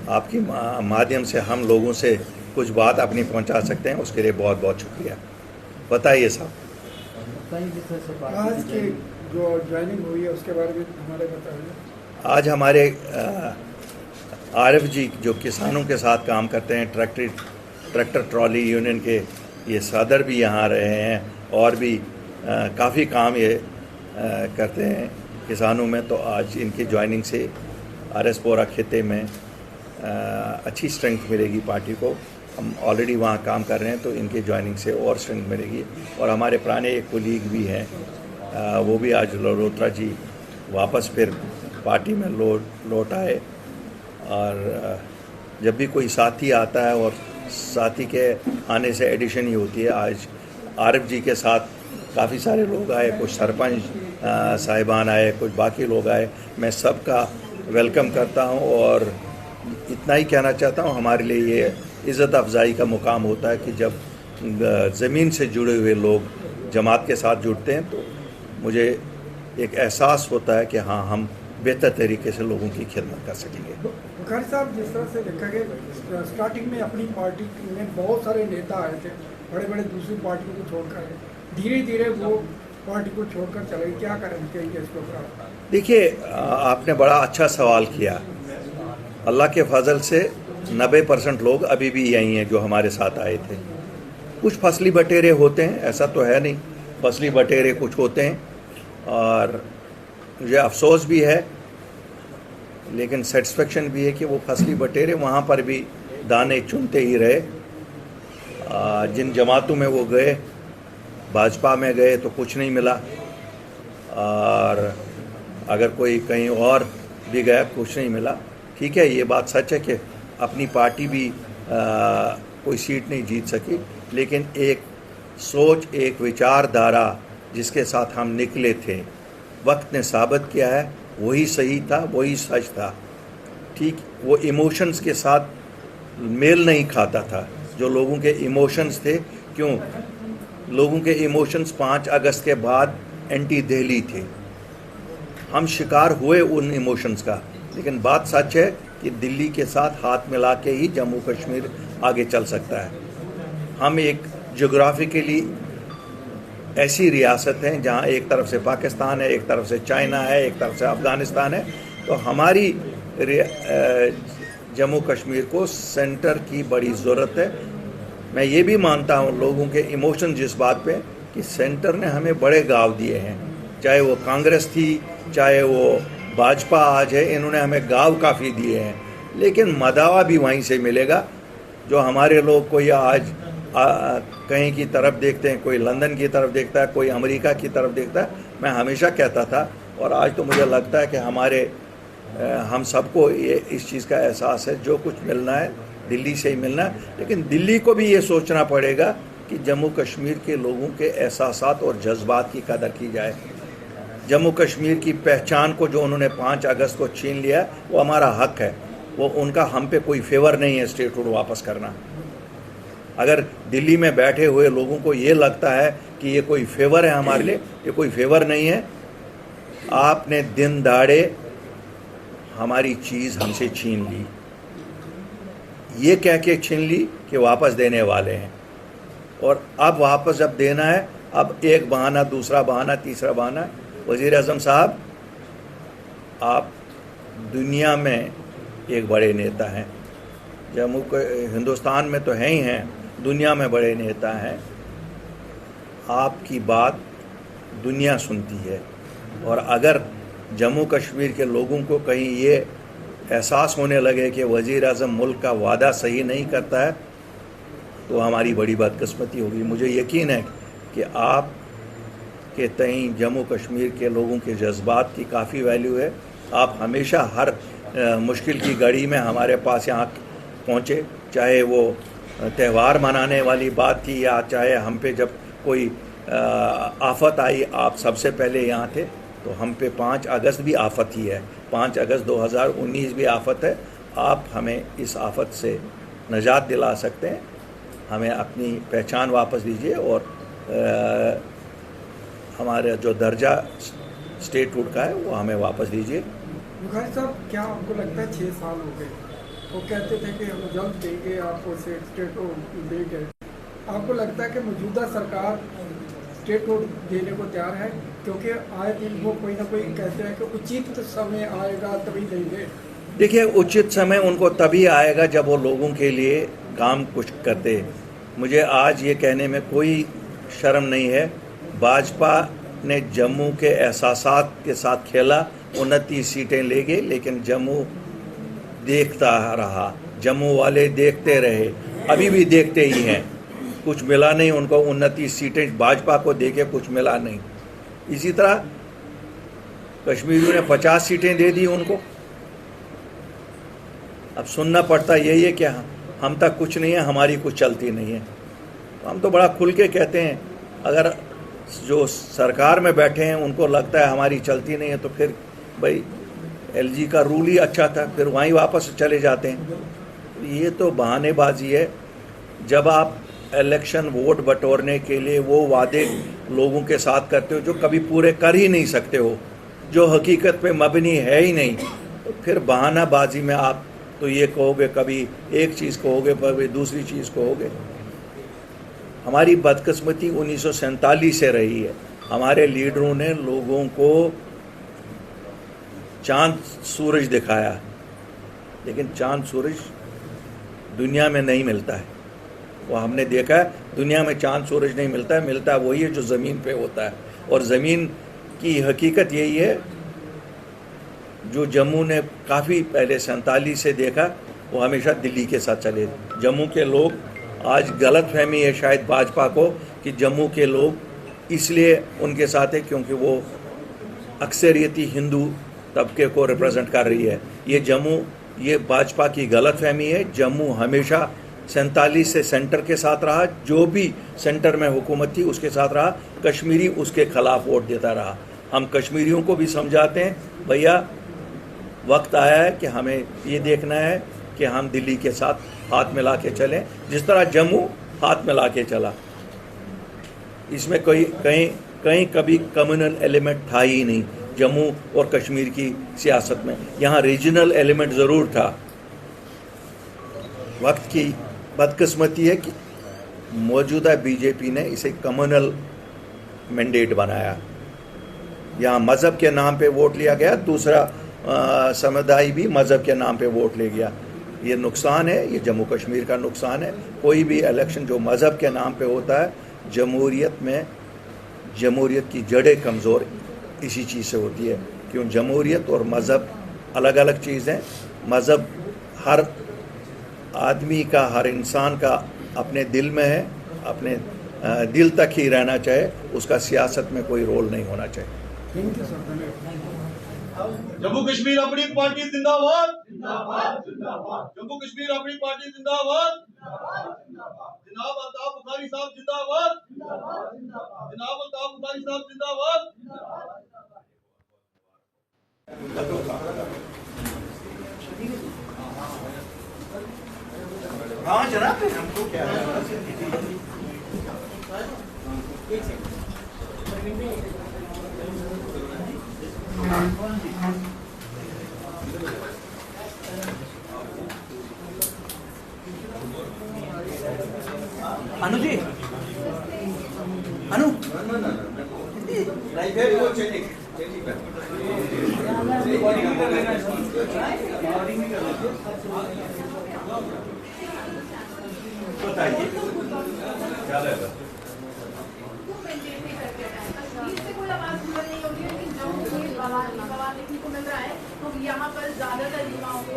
आपकी माध्यम से हम लोगों से कुछ बात अपनी पहुंचा सकते हैं, उसके लिए बहुत बहुत शुक्रिया। बताइए साहब। आज की जो ज्वाइनिंग हुई है उसके बारे में हमारे बताइए। आज हमारे आरिफ जी जो किसानों के साथ काम करते हैं, ट्रैक्टर ट्रॉली यूनियन के ये सदर भी यहाँ रहे हैं और भी काफ़ी काम ये करते हैं किसानों में। तो आज इनकी ज्वाइनिंग से आरएसपुरा खिते में अच्छी स्ट्रेंथ मिलेगी पार्टी को। हम ऑलरेडी वहाँ काम कर रहे हैं, तो इनके ज्वाइनिंग से और स्ट्रेंथ मिलेगी। और हमारे पुराने एक कोलीग भी हैं, वो भी आज लोत्रा जी वापस फिर पार्टी में लौट आए। और जब भी कोई साथी आता है और साथी के आने से एडिशन ही होती है। आज आरिफ जी के साथ काफ़ी सारे लोग आए, कुछ सरपंच साहिबान आए, कुछ बाकी लोग आए। मैं सबका वेलकम करता हूं और इतना ही कहना चाहता हूं, हमारे लिए ये इज़्ज़त अफजाई का मुकाम होता है कि जब ज़मीन से जुड़े हुए लोग जमात के साथ जुड़ते हैं तो मुझे एक एहसास होता है कि हाँ, हम बेहतर तरीके से लोगों की खिदमत कर सकेंगे। बुखारी साहब, जिस तरह से देखा गया स्टार्टिंग में अपनी पार्टी में बहुत सारे नेता आए थे, बड़े बड़े दूसरी पार्टियों को छोड़कर, धीरे धीरे वो पार्टी को छोड़कर चले, क्या करें इसके ऊपर? देखिए, आपने बड़ा अच्छा सवाल किया। अल्लाह के फजल से 90% लोग अभी भी यहीं हैं जो हमारे साथ आए थे। कुछ फसली बटेरे होते हैं, ऐसा तो है नहीं, फसली बटेरे कुछ होते हैं और मुझे अफसोस भी है लेकिन सेटिस्फेक्शन भी है कि वो फसली बटेरे वहाँ पर भी दाने चुनते ही रहे। जिन जमातों में वो गए, भाजपा में गए तो कुछ नहीं मिला, और अगर कोई कहीं और भी गया कुछ नहीं मिला। ठीक है, ये बात सच है कि अपनी पार्टी भी कोई सीट नहीं जीत सकी, लेकिन एक सोच, एक विचारधारा जिसके साथ हम निकले थे, वक्त ने साबित किया है वही सही था, वही सच था। ठीक, वो इमोशंस के साथ मेल नहीं खाता था। जो लोगों के इमोशंस थे, क्यों लोगों के इमोशंस 5 अगस्त के बाद एंटी दिल्ली थे, हम शिकार हुए उन इमोशंस का। लेकिन बात सच है कि दिल्ली के साथ हाथ मिला के ही जम्मू कश्मीर आगे चल सकता है। हम एक ज्योग्राफिकली ऐसी रियासत हैं जहां एक तरफ से पाकिस्तान है, एक तरफ से चाइना है, एक तरफ से अफ़गानिस्तान है। तो हमारी जम्मू कश्मीर को सेंटर की बड़ी ज़रूरत है। मैं ये भी मानता हूँ लोगों के इमोशन जिस बात पे कि सेंटर ने हमें बड़े गाँव दिए हैं, चाहे वो कांग्रेस थी, चाहे वो भाजपा आज है, इन्होंने हमें गाँव काफ़ी दिए हैं। लेकिन मदावा भी वहीं से मिलेगा। जो हमारे लोग कोई आज कहीं की तरफ देखते हैं, कोई लंदन की तरफ देखता है, कोई अमेरिका की तरफ देखता है। मैं हमेशा कहता था और आज तो मुझे लगता है कि हम सबको ये इस चीज़ का एहसास है, जो कुछ मिलना है दिल्ली से ही मिलना है। लेकिन दिल्ली को भी ये सोचना पड़ेगा कि जम्मू कश्मीर के लोगों के एहसासात और जज्बात की कदर की जाए। जम्मू कश्मीर की पहचान को जो उन्होंने 5 अगस्त को छीन लिया, वो हमारा हक है। वो उनका हम पे कोई फेवर नहीं है स्टेटहुड वापस करना। अगर दिल्ली में बैठे हुए लोगों को ये लगता है कि ये कोई फेवर है हमारे लिए, ये कोई फेवर नहीं है। आपने दिन दहाड़े हमारी चीज़ हमसे छीन ली, ये कह के छीन ली कि वापस देने वाले हैं। और अब वापस जब देना है, अब एक बहाना, दूसरा बहाना, तीसरा बहाना। वज़ीर आज़म साहब, आप दुनिया में एक बड़े नेता हैं, जम्मू के हिंदुस्तान में तो हैं ही हैं, दुनिया में बड़े नेता हैं। आपकी बात दुनिया सुनती है। और अगर जम्मू कश्मीर के लोगों को कहीं ये एहसास होने लगे कि वज़ीर आज़म मुल्क का वादा सही नहीं करता है, तो हमारी बड़ी बदकिस्मती होगी। मुझे यकीन है कि आप के तईं जम्मू कश्मीर के लोगों के जज्बात की काफ़ी वैल्यू है। आप हमेशा हर मुश्किल की घड़ी में हमारे पास यहाँ पहुँचे, चाहे वो त्यौहार मनाने वाली बात थी या चाहे हम पे जब कोई आफत आई, आप सबसे पहले यहाँ थे। तो हम पे 5 अगस्त भी आफत ही है, 5 अगस्त 2019 भी आफत है। आप हमें इस आफत से निजात दिला सकते हैं। हमें अपनी पहचान वापस दीजिए और हमारा जो दर्जा स्टेटहुड का है वो हमें वापस दीजिए। बुखारी साहब, क्या आपको लगता है 6 साल हो गए वो कहते थे कि हम जल्द देंगे आपको स्टेट को देंगे। आपको लगता है कि मौजूदा सरकार स्टेट को देने को तैयार है? क्योंकि आए दिन वो कोई ना कोई कहते हैं कि उचित समय आएगा तभी देंगे। देखिए, उचित समय उनको तभी आएगा जब वो लोगों के लिए काम कुछ करते। मुझे आज ये कहने में कोई शर्म नहीं है, भाजपा ने जम्मू के एहसासात के साथ खेला, 29 सीटें ले गए, लेकिन जम्मू देखता रहा, जम्मू वाले देखते रहे, अभी भी देखते ही हैं। कुछ मिला नहीं उनको, 29 सीटें भाजपा को देके कुछ मिला नहीं। इसी तरह कश्मीरियों ने 50 सीटें दे दी उनको। अब सुनना पड़ता यही है कि हम तक कुछ नहीं है, हमारी कुछ चलती नहीं है। तो हम तो बड़ा खुल के कहते हैं, अगर जो सरकार में बैठे हैं उनको लगता है हमारी चलती नहीं है, तो फिर भाई एलजी का रूल ही अच्छा था, फिर वहीं वापस चले जाते हैं। ये तो बहानेबाजी है। जब आप इलेक्शन वोट बटोरने के लिए वो वादे लोगों के साथ करते हो जो कभी पूरे कर ही नहीं सकते हो, जो हकीकत पे मबनी है ही नहीं, तो फिर बहानाबाजी में आप तो ये कहोगे, कभी एक चीज़ कहोगे, कभी दूसरी चीज़ कहोगे। हमारी बदकिस्मती 1947 से रही है। हमारे लीडरों ने लोगों को चांद सूरज दिखाया, लेकिन चांद सूरज दुनिया में नहीं मिलता है। वो हमने देखा है, दुनिया में चांद सूरज नहीं मिलता है, मिलता है वही है जो ज़मीन पे होता है। और ज़मीन की हकीकत यही है, जो जम्मू ने काफ़ी पहले 47 से देखा, वो हमेशा दिल्ली के साथ चले। जम्मू के लोग, आज गलत फहमी है शायद भाजपा को कि जम्मू के लोग इसलिए उनके साथ है क्योंकि वो अक्सरियती हिंदू तबके को रिप्रेजेंट कर रही है। ये भाजपा की गलत फहमी है। जम्मू हमेशा 47 से सेंटर के साथ रहा, जो भी सेंटर में हुकूमत थी उसके साथ रहा, कश्मीरी उसके खिलाफ वोट देता रहा। हम कश्मीरियों को भी समझाते हैं, भैया वक्त आया है कि हमें ये देखना है कि हम दिल्ली के साथ हाथ मिला के चलें, जिस तरह जम्मू हाथ मिला के चला। इसमें कहीं कभी कम्युनल एलिमेंट था ही नहीं जम्मू और कश्मीर की सियासत में। यहाँ रीजनल एलिमेंट ज़रूर था। वक्त की बदकिस्मती है कि मौजूदा बीजेपी ने इसे कम्युनल मैंडेट बनाया। यहाँ मज़हब के नाम पे वोट लिया गया, दूसरा समुदाय भी मज़हब के नाम पे वोट ले गया। ये नुकसान है, ये जम्मू कश्मीर का नुकसान है। कोई भी इलेक्शन जो मज़हब के नाम पे होता है, जमहूरियत की जड़ें कमज़ोर इसी चीज़ से होती है। क्यों? जमहूरियत और मज़हब अलग अलग चीज़ हैं। मज़हब हर आदमी का, हर इंसान का अपने दिल में है, अपने दिल तक ही रहना चाहिए, उसका सियासत में कोई रोल नहीं होना चाहिए। जम्मू कश्मीर अपनी पार्टी जिंदाबाद, जम्मू कश्मीर अपनी पार्टी जिंदाबाद, जनाब अल्ताफ बुखारी साहब जिंदाबाद, जनाब अल्ताफ बुखारी साहब जिंदाबाद। हाँ जनाब, हमको क्या है? अनु जी, अनु बताइए क्या रहेगा? देखने को मिल रहा है, तो यहाँ पर ज्यादातर युवाओं को